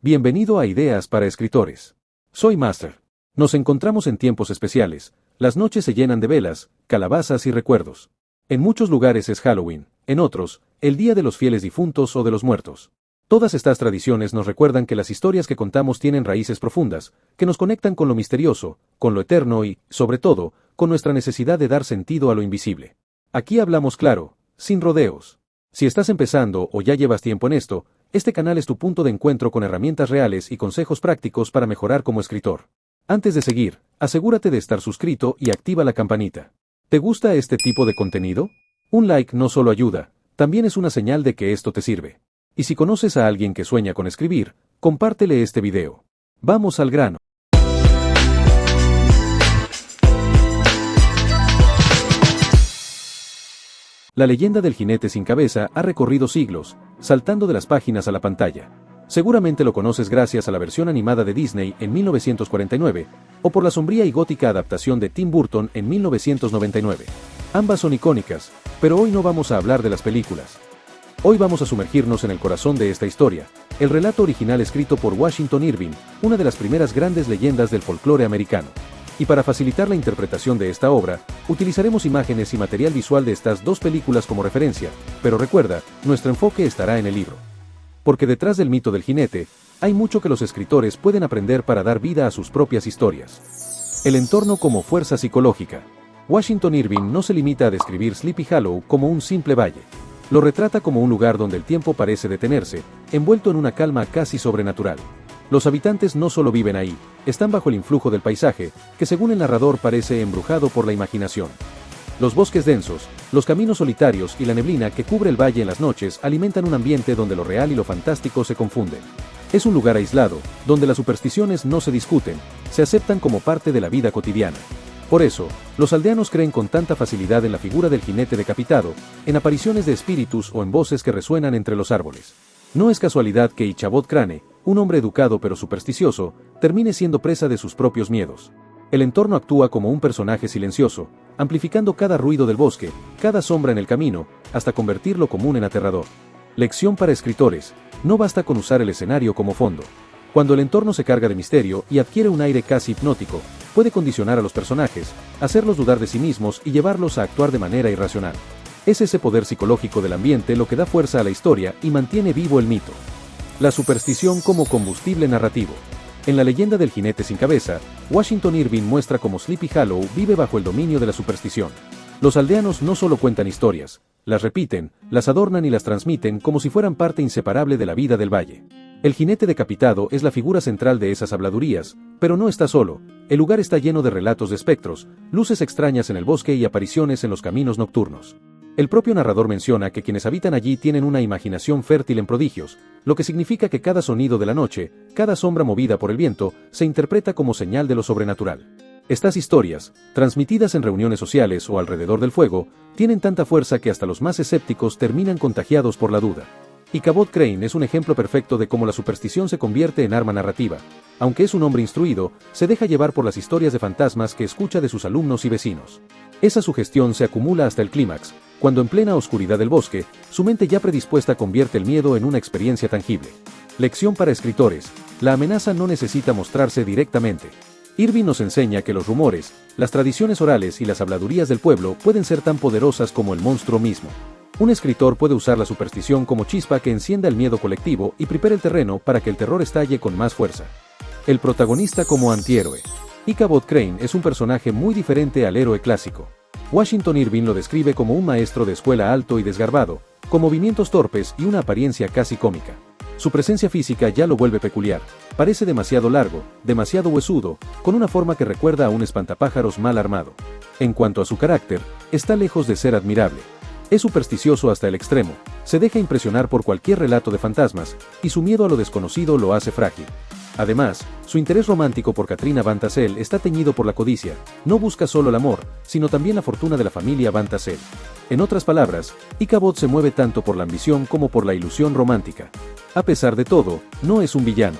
Bienvenido a Ideas para Escritores. Soy Master. Nos encontramos en tiempos especiales. Las noches se llenan de velas, calabazas y recuerdos. En muchos lugares es Halloween, en otros, el Día de los Fieles Difuntos o de los Muertos. Todas estas tradiciones nos recuerdan que las historias que contamos tienen raíces profundas, que nos conectan con lo misterioso, con lo eterno y, sobre todo, con nuestra necesidad de dar sentido a lo invisible. Aquí hablamos claro, sin rodeos. Si estás empezando o ya llevas tiempo en esto, este canal es tu punto de encuentro con herramientas reales y consejos prácticos para mejorar como escritor. Antes de seguir, asegúrate de estar suscrito y activa la campanita. ¿Te gusta este tipo de contenido? Un like no solo ayuda, también es una señal de que esto te sirve. Y si conoces a alguien que sueña con escribir, compártele este video. Vamos al grano. La leyenda del jinete sin cabeza ha recorrido siglos, saltando de las páginas a la pantalla. Seguramente lo conoces gracias a la versión animada de Disney en 1949, o por la sombría y gótica adaptación de Tim Burton en 1999. Ambas son icónicas, pero hoy no vamos a hablar de las películas. Hoy vamos a sumergirnos en el corazón de esta historia, el relato original escrito por Washington Irving, una de las primeras grandes leyendas del folclore americano. Y para facilitar la interpretación de esta obra, utilizaremos imágenes y material visual de estas dos películas como referencia, pero recuerda, nuestro enfoque estará en el libro. Porque detrás del mito del jinete, hay mucho que los escritores pueden aprender para dar vida a sus propias historias. El entorno como fuerza psicológica. Washington Irving no se limita a describir Sleepy Hollow como un simple valle. Lo retrata como un lugar donde el tiempo parece detenerse, envuelto en una calma casi sobrenatural. Los habitantes no solo viven ahí, están bajo el influjo del paisaje, que según el narrador parece embrujado por la imaginación. Los bosques densos, los caminos solitarios y la neblina que cubre el valle en las noches alimentan un ambiente donde lo real y lo fantástico se confunden. Es un lugar aislado, donde las supersticiones no se discuten, se aceptan como parte de la vida cotidiana. Por eso, los aldeanos creen con tanta facilidad en la figura del jinete decapitado, en apariciones de espíritus o en voces que resuenan entre los árboles. No es casualidad que Ichabod Crane, un hombre educado pero supersticioso, termine siendo presa de sus propios miedos. El entorno actúa como un personaje silencioso, amplificando cada ruido del bosque, cada sombra en el camino, hasta convertir lo común en aterrador. Lección para escritores: no basta con usar el escenario como fondo. Cuando el entorno se carga de misterio y adquiere un aire casi hipnótico, puede condicionar a los personajes, hacerlos dudar de sí mismos y llevarlos a actuar de manera irracional. Es ese poder psicológico del ambiente lo que da fuerza a la historia y mantiene vivo el mito. La superstición como combustible narrativo. En la leyenda del jinete sin cabeza, Washington Irving muestra cómo Sleepy Hollow vive bajo el dominio de la superstición. Los aldeanos no solo cuentan historias, las repiten, las adornan y las transmiten como si fueran parte inseparable de la vida del valle. El jinete decapitado es la figura central de esas habladurías, pero no está solo. El lugar está lleno de relatos de espectros, luces extrañas en el bosque y apariciones en los caminos nocturnos. El propio narrador menciona que quienes habitan allí tienen una imaginación fértil en prodigios, lo que significa que cada sonido de la noche, cada sombra movida por el viento, se interpreta como señal de lo sobrenatural. Estas historias, transmitidas en reuniones sociales o alrededor del fuego, tienen tanta fuerza que hasta los más escépticos terminan contagiados por la duda. Ichabod Crane es un ejemplo perfecto de cómo la superstición se convierte en arma narrativa. Aunque es un hombre instruido, se deja llevar por las historias de fantasmas que escucha de sus alumnos y vecinos. Esa sugestión se acumula hasta el clímax, cuando en plena oscuridad del bosque, su mente ya predispuesta convierte el miedo en una experiencia tangible. Lección para escritores: la amenaza no necesita mostrarse directamente. Irving nos enseña que los rumores, las tradiciones orales y las habladurías del pueblo pueden ser tan poderosas como el monstruo mismo. Un escritor puede usar la superstición como chispa que encienda el miedo colectivo y prepare el terreno para que el terror estalle con más fuerza. El protagonista como antihéroe. Ichabod Crane es un personaje muy diferente al héroe clásico. Washington Irving lo describe como un maestro de escuela alto y desgarbado, con movimientos torpes y una apariencia casi cómica. Su presencia física ya lo vuelve peculiar, parece demasiado largo, demasiado huesudo, con una forma que recuerda a un espantapájaros mal armado. En cuanto a su carácter, está lejos de ser admirable. Es supersticioso hasta el extremo, se deja impresionar por cualquier relato de fantasmas, y su miedo a lo desconocido lo hace frágil. Además, su interés romántico por Katrina Van Tassel está teñido por la codicia, no busca solo el amor, sino también la fortuna de la familia Van Tassel. En otras palabras, Ichabod se mueve tanto por la ambición como por la ilusión romántica. A pesar de todo, no es un villano.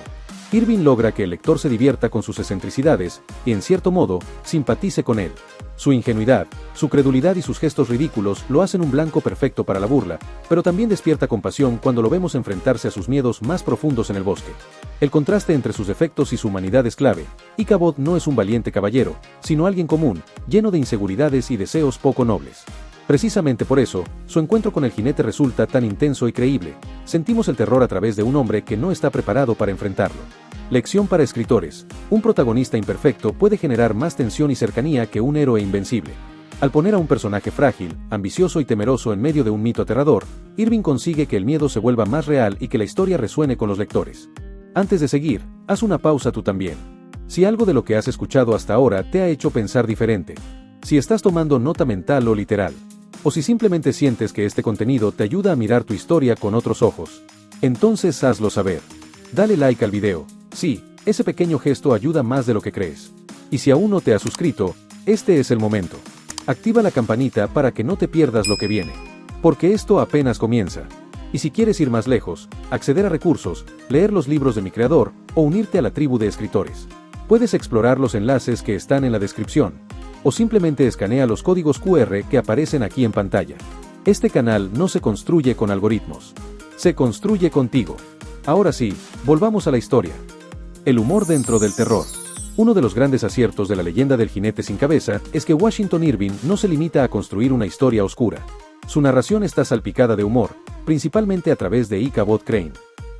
Irving logra que el lector se divierta con sus excentricidades, y en cierto modo, simpatice con él. Su ingenuidad, su credulidad y sus gestos ridículos lo hacen un blanco perfecto para la burla, pero también despierta compasión cuando lo vemos enfrentarse a sus miedos más profundos en el bosque. El contraste entre sus defectos y su humanidad es clave. Ichabod no es un valiente caballero, sino alguien común, lleno de inseguridades y deseos poco nobles. Precisamente por eso, su encuentro con el jinete resulta tan intenso y creíble. Sentimos el terror a través de un hombre que no está preparado para enfrentarlo. Lección para escritores. Un protagonista imperfecto puede generar más tensión y cercanía que un héroe invencible. Al poner a un personaje frágil, ambicioso y temeroso en medio de un mito aterrador, Irving consigue que el miedo se vuelva más real y que la historia resuene con los lectores. Antes de seguir, haz una pausa tú también. Si algo de lo que has escuchado hasta ahora te ha hecho pensar diferente, si estás tomando nota mental o literal, o si simplemente sientes que este contenido te ayuda a mirar tu historia con otros ojos, entonces hazlo saber. Dale like al video. Sí, ese pequeño gesto ayuda más de lo que crees. Y si aún no te has suscrito, este es el momento. Activa la campanita para que no te pierdas lo que viene. Porque esto apenas comienza. Y si quieres ir más lejos, acceder a recursos, leer los libros de mi creador, o unirte a la tribu de escritores, puedes explorar los enlaces que están en la descripción. O simplemente escanea los códigos QR que aparecen aquí en pantalla. Este canal no se construye con algoritmos. Se construye contigo. Ahora sí, volvamos a la historia. El humor dentro del terror. Uno de los grandes aciertos de la leyenda del jinete sin cabeza es que Washington Irving no se limita a construir una historia oscura. Su narración está salpicada de humor, principalmente a través de Ichabod Crane.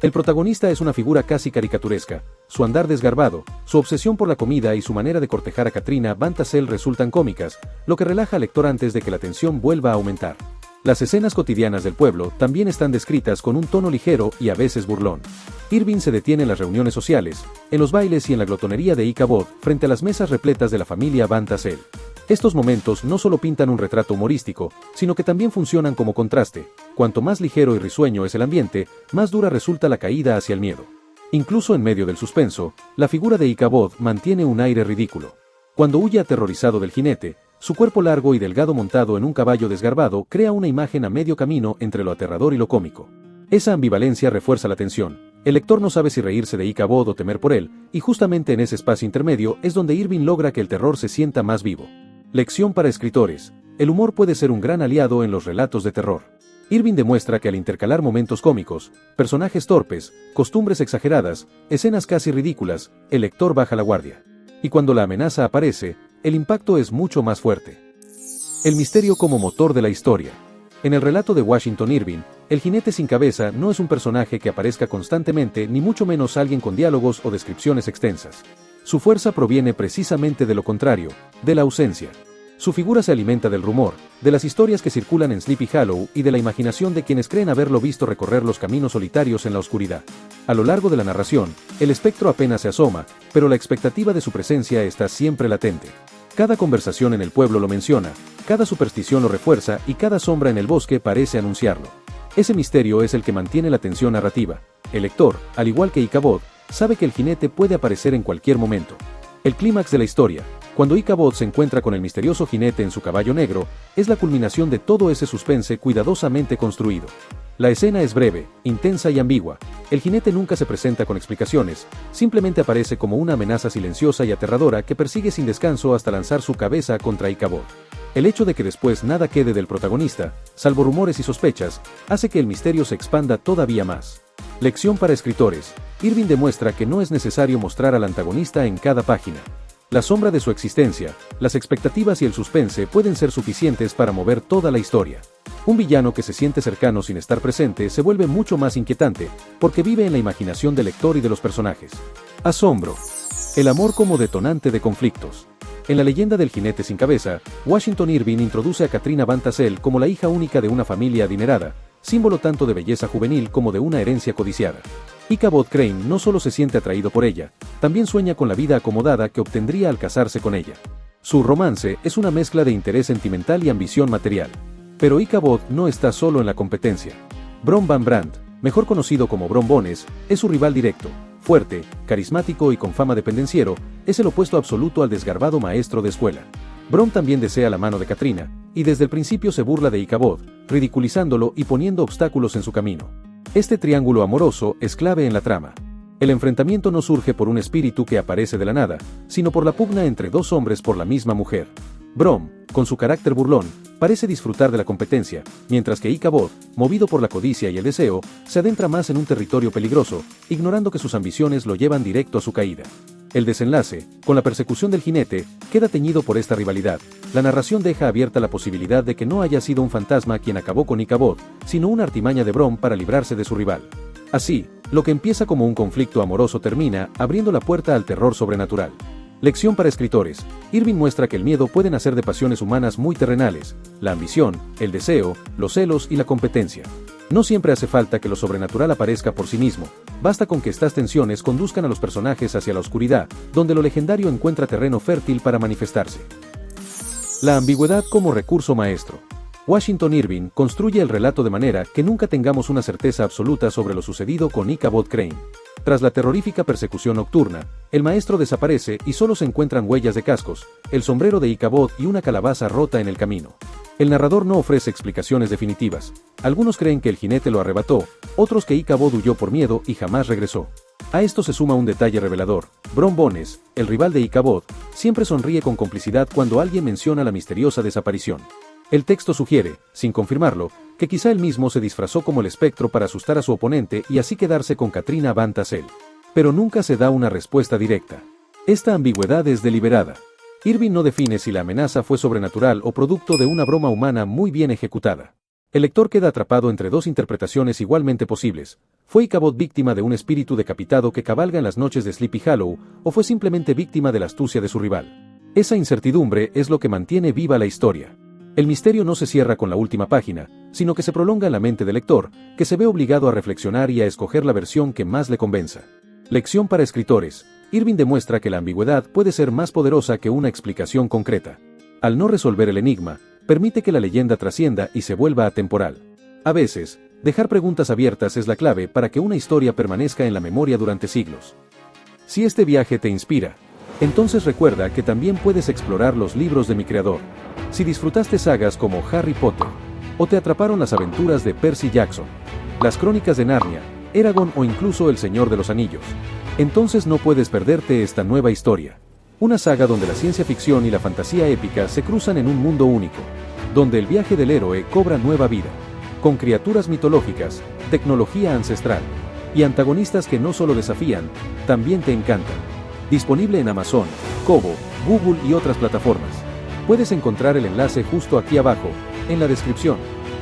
El protagonista es una figura casi caricaturesca. Su andar desgarbado, su obsesión por la comida y su manera de cortejar a Katrina Van Tassel resultan cómicas, lo que relaja al lector antes de que la tensión vuelva a aumentar. Las escenas cotidianas del pueblo también están descritas con un tono ligero y a veces burlón. Irving se detiene en las reuniones sociales, en los bailes y en la glotonería de Ichabod frente a las mesas repletas de la familia Van Tassel. Estos momentos no solo pintan un retrato humorístico, sino que también funcionan como contraste. Cuanto más ligero y risueño es el ambiente, más dura resulta la caída hacia el miedo. Incluso en medio del suspenso, la figura de Ichabod mantiene un aire ridículo. Cuando huye aterrorizado del jinete, su cuerpo largo y delgado montado en un caballo desgarbado crea una imagen a medio camino entre lo aterrador y lo cómico. Esa ambivalencia refuerza la tensión. El lector no sabe si reírse de Ichabod o temer por él, y justamente en ese espacio intermedio es donde Irving logra que el terror se sienta más vivo. Lección para escritores. El humor puede ser un gran aliado en los relatos de terror. Irving demuestra que al intercalar momentos cómicos, personajes torpes, costumbres exageradas, escenas casi ridículas, el lector baja la guardia. Y cuando la amenaza aparece, el impacto es mucho más fuerte. El misterio como motor de la historia. En el relato de Washington Irving, el jinete sin cabeza no es un personaje que aparezca constantemente ni mucho menos alguien con diálogos o descripciones extensas. Su fuerza proviene precisamente de lo contrario, de la ausencia. Su figura se alimenta del rumor, de las historias que circulan en Sleepy Hollow y de la imaginación de quienes creen haberlo visto recorrer los caminos solitarios en la oscuridad. A lo largo de la narración, el espectro apenas se asoma, pero la expectativa de su presencia está siempre latente. Cada conversación en el pueblo lo menciona, cada superstición lo refuerza y cada sombra en el bosque parece anunciarlo. Ese misterio es el que mantiene la tensión narrativa. El lector, al igual que Ichabod, sabe que el jinete puede aparecer en cualquier momento. El clímax de la historia, cuando Ichabod se encuentra con el misterioso jinete en su caballo negro, es la culminación de todo ese suspense cuidadosamente construido. La escena es breve, intensa y ambigua. El jinete nunca se presenta con explicaciones, simplemente aparece como una amenaza silenciosa y aterradora que persigue sin descanso hasta lanzar su cabeza contra Ichabod. El hecho de que después nada quede del protagonista, salvo rumores y sospechas, hace que el misterio se expanda todavía más. Lección para escritores. Irving demuestra que no es necesario mostrar al antagonista en cada página. La sombra de su existencia, las expectativas y el suspense pueden ser suficientes para mover toda la historia. Un villano que se siente cercano sin estar presente se vuelve mucho más inquietante, porque vive en la imaginación del lector y de los personajes. Asombro. El amor como detonante de conflictos. En la leyenda del jinete sin cabeza, Washington Irving introduce a Katrina Van Tassel como la hija única de una familia adinerada, símbolo tanto de belleza juvenil como de una herencia codiciada. Ichabod Crane no solo se siente atraído por ella, también sueña con la vida acomodada que obtendría al casarse con ella. Su romance es una mezcla de interés sentimental y ambición material. Pero Ichabod no está solo en la competencia. Brom Van Brandt, mejor conocido como Brom Bones, es su rival directo. Fuerte, carismático y con fama de pendenciero, es el opuesto absoluto al desgarbado maestro de escuela. Brom también desea la mano de Katrina, y desde el principio se burla de Ichabod, ridiculizándolo y poniendo obstáculos en su camino. Este triángulo amoroso es clave en la trama. El enfrentamiento no surge por un espíritu que aparece de la nada, sino por la pugna entre dos hombres por la misma mujer. Brom, con su carácter burlón, parece disfrutar de la competencia, mientras que Ichabod, movido por la codicia y el deseo, se adentra más en un territorio peligroso, ignorando que sus ambiciones lo llevan directo a su caída. El desenlace, con la persecución del jinete, queda teñido por esta rivalidad. La narración deja abierta la posibilidad de que no haya sido un fantasma quien acabó con Ichabod, sino una artimaña de Brom para librarse de su rival. Así, lo que empieza como un conflicto amoroso termina abriendo la puerta al terror sobrenatural. Lección para escritores. Irving muestra que el miedo puede nacer de pasiones humanas muy terrenales, la ambición, el deseo, los celos y la competencia. No siempre hace falta que lo sobrenatural aparezca por sí mismo, basta con que estas tensiones conduzcan a los personajes hacia la oscuridad, donde lo legendario encuentra terreno fértil para manifestarse. La ambigüedad como recurso maestro. Washington Irving construye el relato de manera que nunca tengamos una certeza absoluta sobre lo sucedido con Ichabod Crane. Tras la terrorífica persecución nocturna, el maestro desaparece y solo se encuentran huellas de cascos, el sombrero de Ichabod y una calabaza rota en el camino. El narrador no ofrece explicaciones definitivas. Algunos creen que el jinete lo arrebató, otros que Ichabod huyó por miedo y jamás regresó. A esto se suma un detalle revelador. Brom Bones, el rival de Ichabod, siempre sonríe con complicidad cuando alguien menciona la misteriosa desaparición. El texto sugiere, sin confirmarlo, que quizá él mismo se disfrazó como el espectro para asustar a su oponente y así quedarse con Katrina Van Tassel. Pero nunca se da una respuesta directa. Esta ambigüedad es deliberada. Irving no define si la amenaza fue sobrenatural o producto de una broma humana muy bien ejecutada. El lector queda atrapado entre dos interpretaciones igualmente posibles. ¿Fue Ichabod víctima de un espíritu decapitado que cabalga en las noches de Sleepy Hollow, o fue simplemente víctima de la astucia de su rival? Esa incertidumbre es lo que mantiene viva la historia. El misterio no se cierra con la última página, sino que se prolonga en la mente del lector, que se ve obligado a reflexionar y a escoger la versión que más le convenza. Lección para escritores. Irving demuestra que la ambigüedad puede ser más poderosa que una explicación concreta. Al no resolver el enigma, permite que la leyenda trascienda y se vuelva atemporal. A veces, dejar preguntas abiertas es la clave para que una historia permanezca en la memoria durante siglos. Si este viaje te inspira, entonces recuerda que también puedes explorar los libros de mi creador. Si disfrutaste sagas como Harry Potter, o te atraparon las aventuras de Percy Jackson, las Crónicas de Narnia, Eragon o incluso El Señor de los Anillos, entonces no puedes perderte esta nueva historia. Una saga donde la ciencia ficción y la fantasía épica se cruzan en un mundo único, donde el viaje del héroe cobra nueva vida, con criaturas mitológicas, tecnología ancestral, y antagonistas que no solo desafían, también te encantan. Disponible en Amazon, Kobo, Google y otras plataformas. Puedes encontrar el enlace justo aquí abajo, en la descripción,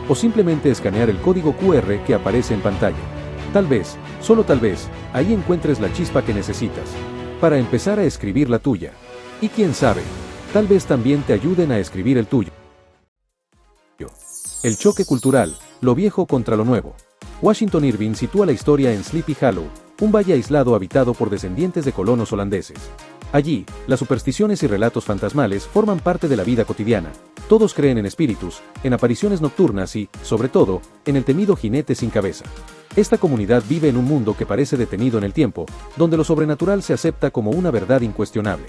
o simplemente escanear el código QR que aparece en pantalla. Tal vez, solo tal vez, ahí encuentres la chispa que necesitas para empezar a escribir la tuya. Y quién sabe, tal vez también te ayuden a escribir el tuyo. El choque cultural, lo viejo contra lo nuevo. Washington Irving sitúa la historia en Sleepy Hollow, un valle aislado habitado por descendientes de colonos holandeses. Allí, las supersticiones y relatos fantasmales forman parte de la vida cotidiana. Todos creen en espíritus, en apariciones nocturnas y, sobre todo, en el temido jinete sin cabeza. Esta comunidad vive en un mundo que parece detenido en el tiempo, donde lo sobrenatural se acepta como una verdad incuestionable.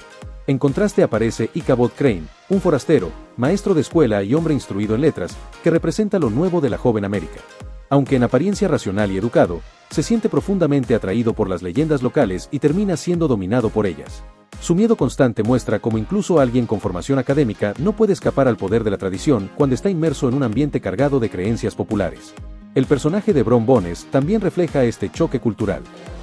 En contraste aparece Ichabod Crane, un forastero, maestro de escuela y hombre instruido en letras, que representa lo nuevo de la joven América. Aunque en apariencia racional y educado, se siente profundamente atraído por las leyendas locales y termina siendo dominado por ellas. Su miedo constante muestra cómo incluso alguien con formación académica no puede escapar al poder de la tradición cuando está inmerso en un ambiente cargado de creencias populares. El personaje de Brom Bones también refleja este choque cultural.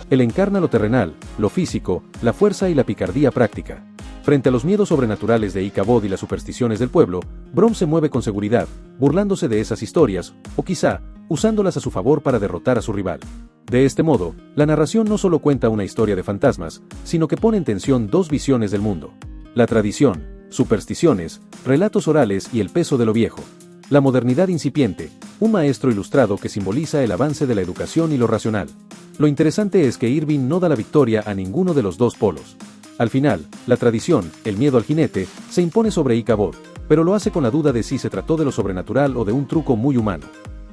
Él encarna lo terrenal, lo físico, la fuerza y la picardía práctica. Frente a los miedos sobrenaturales de Ichabod y las supersticiones del pueblo, Brom se mueve con seguridad, burlándose de esas historias, o quizá, usándolas a su favor para derrotar a su rival. De este modo, la narración no solo cuenta una historia de fantasmas, sino que pone en tensión dos visiones del mundo: la tradición, supersticiones, relatos orales y el peso de lo viejo. La modernidad incipiente, un maestro ilustrado que simboliza el avance de la educación y lo racional. Lo interesante es que Irving no da la victoria a ninguno de los dos polos. Al final, la tradición, el miedo al jinete, se impone sobre Ichabod, pero lo hace con la duda de si se trató de lo sobrenatural o de un truco muy humano.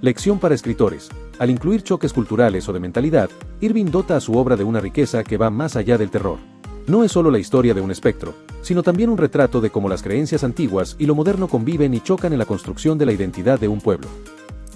Lección para escritores. Al incluir choques culturales o de mentalidad, Irving dota a su obra de una riqueza que va más allá del terror. No es solo la historia de un espectro, sino también un retrato de cómo las creencias antiguas y lo moderno conviven y chocan en la construcción de la identidad de un pueblo.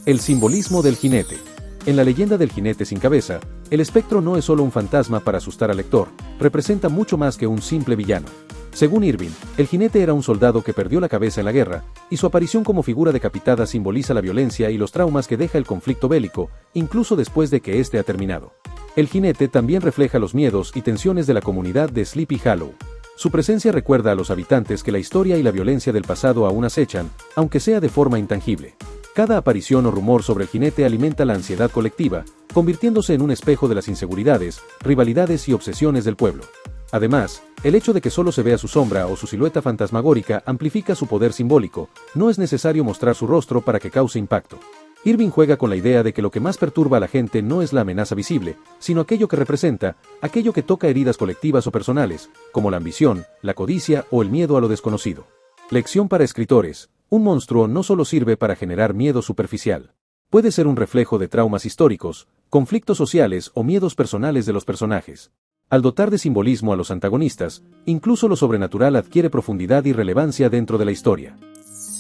El simbolismo del jinete. En la leyenda del jinete sin cabeza, el espectro no es solo un fantasma para asustar al lector, representa mucho más que un simple villano. Según Irving, el jinete era un soldado que perdió la cabeza en la guerra, y su aparición como figura decapitada simboliza la violencia y los traumas que deja el conflicto bélico, incluso después de que éste ha terminado. El jinete también refleja los miedos y tensiones de la comunidad de Sleepy Hollow. Su presencia recuerda a los habitantes que la historia y la violencia del pasado aún acechan, aunque sea de forma intangible. Cada aparición o rumor sobre el jinete alimenta la ansiedad colectiva, convirtiéndose en un espejo de las inseguridades, rivalidades y obsesiones del pueblo. Además, el hecho de que solo se vea su sombra o su silueta fantasmagórica amplifica su poder simbólico, no es necesario mostrar su rostro para que cause impacto. Irving juega con la idea de que lo que más perturba a la gente no es la amenaza visible, sino aquello que representa, aquello que toca heridas colectivas o personales, como la ambición, la codicia o el miedo a lo desconocido. Lección para escritores: un monstruo no solo sirve para generar miedo superficial. Puede ser un reflejo de traumas históricos, conflictos sociales o miedos personales de los personajes. Al dotar de simbolismo a los antagonistas, incluso lo sobrenatural adquiere profundidad y relevancia dentro de la historia.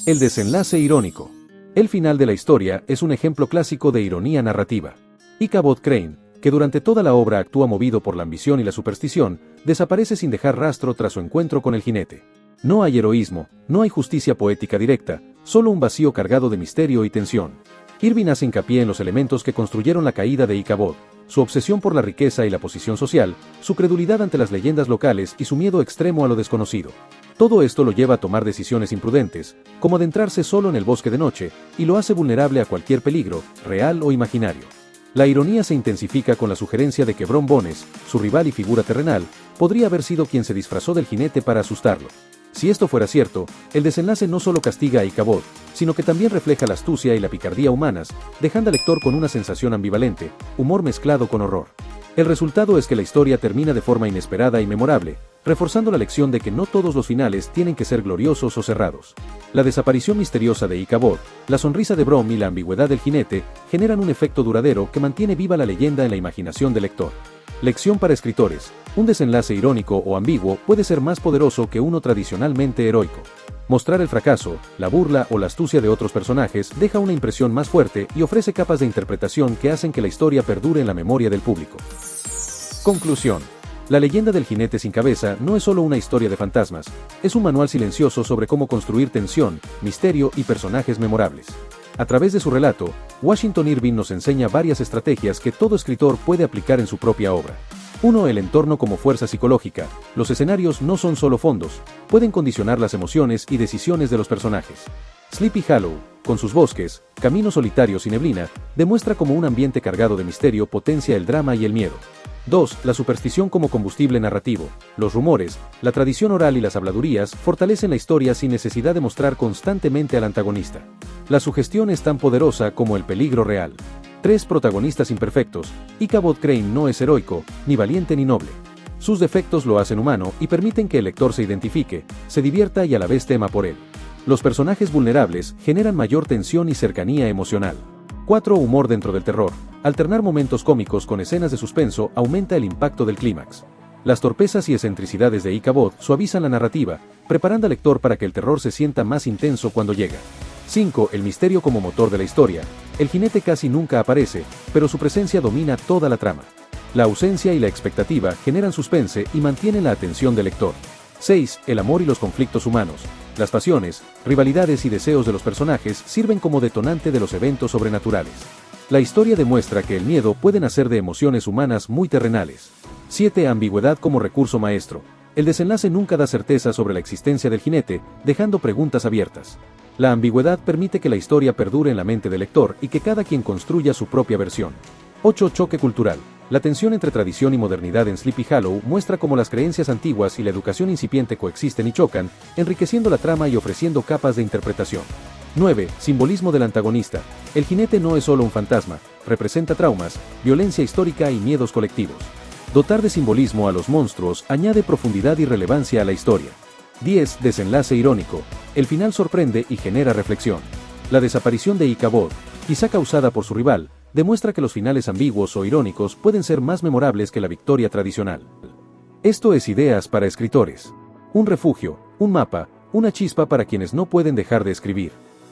El desenlace irónico. El final de la historia es un ejemplo clásico de ironía narrativa. Ichabod Crane, que durante toda la obra actúa movido por la ambición y la superstición, desaparece sin dejar rastro tras su encuentro con el jinete. No hay heroísmo, no hay justicia poética directa, solo un vacío cargado de misterio y tensión. Irving hace hincapié en los elementos que construyeron la caída de Ichabod: su obsesión por la riqueza y la posición social, su credulidad ante las leyendas locales y su miedo extremo a lo desconocido. Todo esto lo lleva a tomar decisiones imprudentes, como adentrarse solo en el bosque de noche, y lo hace vulnerable a cualquier peligro, real o imaginario. La ironía se intensifica con la sugerencia de que Brom Bones, su rival y figura terrenal, podría haber sido quien se disfrazó del jinete para asustarlo. Si esto fuera cierto, el desenlace no solo castiga a Ichabod, sino que también refleja la astucia y la picardía humanas, dejando al lector con una sensación ambivalente, humor mezclado con horror. El resultado es que la historia termina de forma inesperada y memorable, reforzando la lección de que no todos los finales tienen que ser gloriosos o cerrados. La desaparición misteriosa de Ichabod, la sonrisa de Brom y la ambigüedad del jinete generan un efecto duradero que mantiene viva la leyenda en la imaginación del lector. Lección para escritores: un desenlace irónico o ambiguo puede ser más poderoso que uno tradicionalmente heroico. Mostrar el fracaso, la burla o la astucia de otros personajes deja una impresión más fuerte y ofrece capas de interpretación que hacen que la historia perdure en la memoria del público. Conclusión. La leyenda del jinete sin cabeza no es solo una historia de fantasmas, es un manual silencioso sobre cómo construir tensión, misterio y personajes memorables. A través de su relato, Washington Irving nos enseña varias estrategias que todo escritor puede aplicar en su propia obra. 1. El entorno como fuerza psicológica. Los escenarios no son solo fondos, pueden condicionar las emociones y decisiones de los personajes. Sleepy Hollow, con sus bosques, caminos solitarios y neblina, demuestra cómo un ambiente cargado de misterio potencia el drama y el miedo. 2. La superstición como combustible narrativo. Los rumores, la tradición oral y las habladurías fortalecen la historia sin necesidad de mostrar constantemente al antagonista. La sugestión es tan poderosa como el peligro real. 3. Protagonistas imperfectos. Ichabod Crane no es heroico, ni valiente ni noble. Sus defectos lo hacen humano y permiten que el lector se identifique, se divierta y a la vez tema por él. Los personajes vulnerables generan mayor tensión y cercanía emocional. 4. Humor dentro del terror. Alternar momentos cómicos con escenas de suspenso aumenta el impacto del clímax. Las torpezas y excentricidades de Ichabod suavizan la narrativa, preparando al lector para que el terror se sienta más intenso cuando llega. 5. El misterio como motor de la historia. El jinete casi nunca aparece, pero su presencia domina toda la trama. La ausencia y la expectativa generan suspense y mantienen la atención del lector. 6. El amor y los conflictos humanos. Las pasiones, rivalidades y deseos de los personajes sirven como detonante de los eventos sobrenaturales. La historia demuestra que el miedo puede nacer de emociones humanas muy terrenales. 7. Ambigüedad como recurso maestro. El desenlace nunca da certeza sobre la existencia del jinete, dejando preguntas abiertas. La ambigüedad permite que la historia perdure en la mente del lector y que cada quien construya su propia versión. 8. Choque cultural. La tensión entre tradición y modernidad en Sleepy Hollow muestra cómo las creencias antiguas y la educación incipiente coexisten y chocan, enriqueciendo la trama y ofreciendo capas de interpretación. 9. Simbolismo del antagonista. El jinete no es solo un fantasma, representa traumas, violencia histórica y miedos colectivos. Dotar de simbolismo a los monstruos añade profundidad y relevancia a la historia. 10. Desenlace irónico. El final sorprende y genera reflexión. La desaparición de Ichabod, quizá causada por su rival, demuestra que los finales ambiguos o irónicos pueden ser más memorables que la victoria tradicional. Esto es Ideas para Escritores. Un refugio, un mapa, una chispa para quienes no pueden dejar de escribir.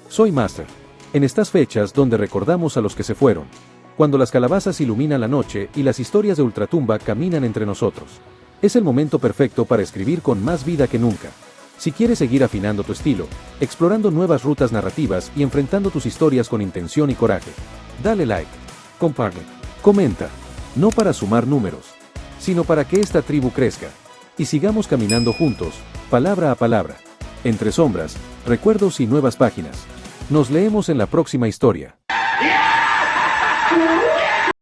Soy Master. En estas fechas donde recordamos a los que se fueron, cuando las calabazas iluminan la noche y las historias de ultratumba caminan entre nosotros, Es el momento perfecto para escribir con más vida que nunca. Si quieres seguir afinando tu estilo, explorando nuevas rutas narrativas y enfrentando tus historias con intención y coraje, dale like, comparte, comenta, no para sumar números, sino para que esta tribu crezca y sigamos caminando juntos, palabra a palabra, entre sombras, recuerdos y nuevas páginas. Nos leemos en la próxima historia.